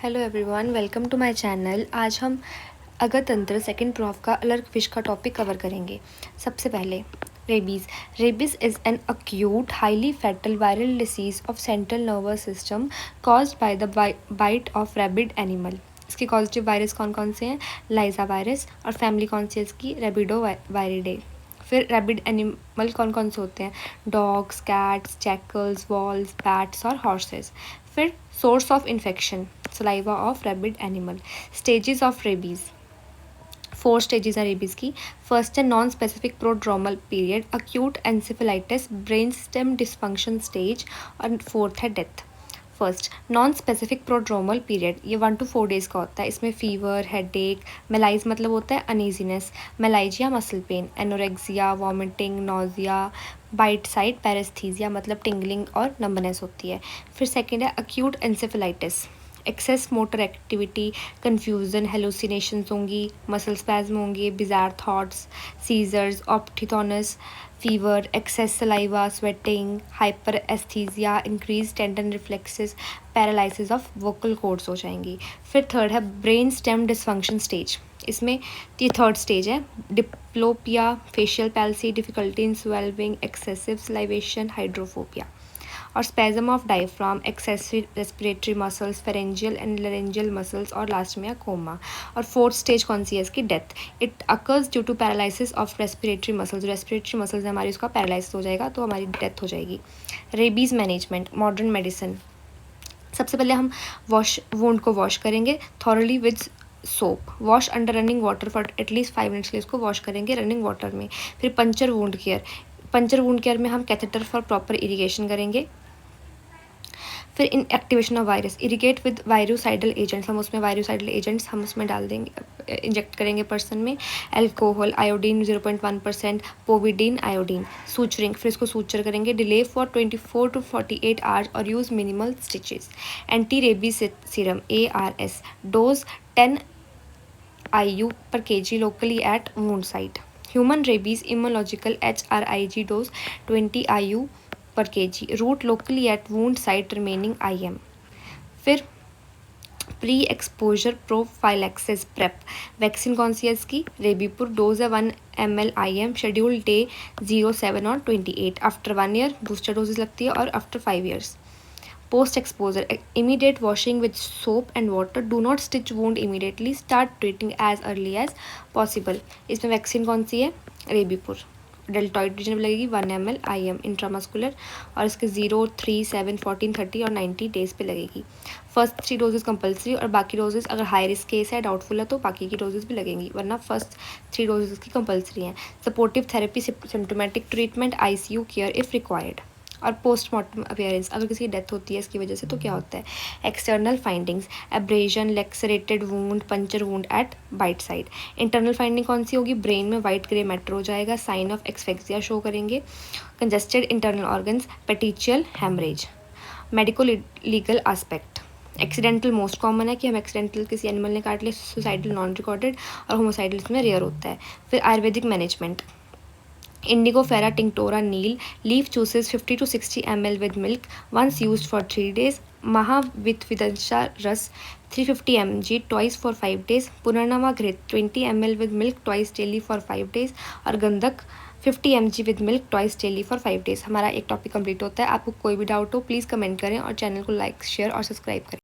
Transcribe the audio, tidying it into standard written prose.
Hello everyone, welcome to my channel. आज हम अगतंत्र second prof का अलग फिश का टॉपिक कवर करेंगे। सबसे पहले rabies. Rabies is an acute highly fatal viral disease of central nervous system caused by the bite of rabid animal. इसके positive virus कौन कौन से हैं? लाइजा वायरस। और फैमिली कौन सी है इसकी? रेबिडो वायरिडे। फिर रैबिड एनिमल कौन कौन से होते हैं? Dogs, cats, jackals, walls, bats और हॉर्सेस। फिर source of infection, saliva of rabid animal. Stages of rabies, 4 stages हैं रेबीज़ की। फर्स्ट है non specific prodromal period, acute encephalitis, brain stem dysfunction stage, और फोर्थ है death. First non specific prodromal period, ये 1 to 4 days का होता है। इसमें फीवर, हेडेक, मेलाइज मतलब होता है uneasiness, myalgia muscle pain, anorexia, vomiting, nausea, bite site paraesthesia मतलब टिंगलिंग और नंबनेस होती है। फिर सेकेंड है acute encephalitis, excess motor activity, confusion, hallucinations होंगी, मसल स्पैज्म होंगे, bizarre thoughts, seizures, opisthotonus, fever, excess saliva, sweating, hyperaesthesia, increase tendon reflexes, paralysis of vocal cords हो जाएंगी। फिर थर्ड है ब्रेन स्टेम डिसफंक्शन स्टेज। इसमें ये third stage है। Diplopia, facial palsy, difficulty in swallowing, excessive salivation, hydrophobia. और spasm of diaphragm, excessive respiratory muscles, pharyngeal and laryngeal muscles, और last में है कोमा। और फोर्थ स्टेज कौन सी है इसकी? Death. It occurs due to paralysis of respiratory muscles. Respiratory muscles हमारी उसका पैरालाइज हो जाएगा तो हमारी डेथ हो जाएगी। Rabies management, modern medicine. सबसे पहले हम वुंड को वॉश करेंगे thoroughly with soap. Wash under running water for at least 5 minutes के लिए इसको वॉश करेंगे रनिंग वाटर में। फिर puncture wound care, puncture wound care में हम कैथेटर फॉर प्रॉपर इरिगेशन करेंगे। फिर inactivation of virus, irrigate with virucidal agents, हम उसमें वायरोसाइडल एजेंट्स हम उसमें डाल देंगे, इंजेक्ट करेंगे पर्सन में। Alcohol, iodine 0.1%, povidone, iodine. Suturing, फिर इसको सूचर करेंगे। डिले फॉर 24 to 48 आवर्स और use minimal stitches. Anti rabies serum ARS, dose 10 IU per kg locally at wound site. Human rabies immunological HRIG dose 20 IU per kg. Route locally at wound site remaining IM. फिर pre exposure prophylaxis prep, vaccine कौन सी है इसकी? रेबीपुर। Dose है 1 ml IM। Schedule day 0, 7 और 28। After 1 year booster doses लगती है और after 5 years। Post exposure, immediate washing with soap and water. Do not stitch wound immediately, start treating as early as possible. इसमें वैक्सीन कौन सी है? रेबीपुर। Deltoid reason में लगेगी 1 ml IM इंट्रामस्कुलर, और इसके 0, 3, 7, 14, 30 और 90 डेज पे लगेगी। फर्स्ट 3 डोजेज कंपलसरी, और बाकी डोजेज अगर हाई रिस्क केस है, डाउटफुल है, तो बाकी की डोजेज भी लगेंगी, वरना फर्स्ट 3 डोजेज की कंपलसरी हैं। Supportive therapy, symptomatic treatment, ICU care if required. और पोस्टमार्टम अपियरेंस, अगर किसी की डेथ होती है इसकी वजह से तो क्या होता है? External findings, abrasion, lacerated wound, puncture wound at bite site. Internal finding कौन सी होगी? ब्रेन में वाइट ग्रे मैटर हो जाएगा, साइन ऑफ एक्सफेक्सिया शो करेंगे, congested internal organs, petechial haemorrhage. Medico legal aspect, accidental most common है कि हम एक्सीडेंटल किसी एनिमल ने काट लिया, सुसाइडल नॉन रिकॉर्डेड, और होमोसाइडल इसमें रेयर होता है। फिर Ayurvedic management, Indigo Ferra tinctora Neil, leaf juices 50 to 60 ml with milk, once used for 3 days. Maha with Vidansha Ras 350 mg twice for 5 days. Punarnama Grit 20 ml with milk twice daily for 5 days. और गंधक 50 mg with milk twice daily for 5 days। हमारा एक topic complete होता है। आपको कोई भी doubt हो प्लीज़ कमेंट करें और चैनल को लाइक, शेयर और सब्सक्राइब करें।